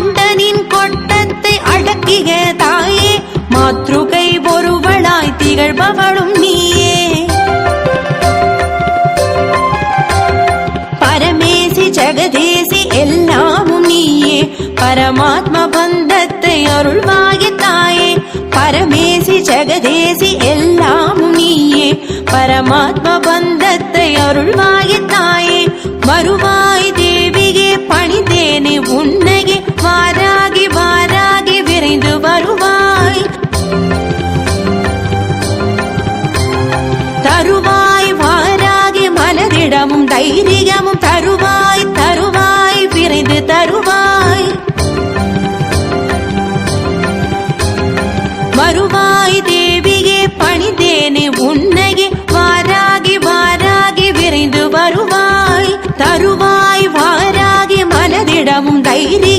அண்டனின் கொட்டத்தை அடக்கிய தாயே, மாத்ருகை ஒருவளாய் திகழ்பவளும் நீயே. பரமேசி ஜெகதேசி எல்லாமும் நீயே, பரமாத்ம பந்தத்தை அருள்வாய தாயே. பரமேசி ஜெகதேசி எல்லாமும் நீயே, பரமாத்ம பந்தத்தை அருள்வாய தாயே. வருவாய் தேவியே பணிந்தேனே உன்னையே, வாராகி வாராகி விரைந்து வருவாய். தருவாய் வாராகி மனதிடமும் தைரியமும் தருவாய் தருவாய் விரைந்து தருவாய். வருவாய் தேவியே பணிந்தேனே உன்னையே, வாராகி வாராகி விரைந்து வருவாய். தருவாய் வாராகி மனதிடமும் தைரியம்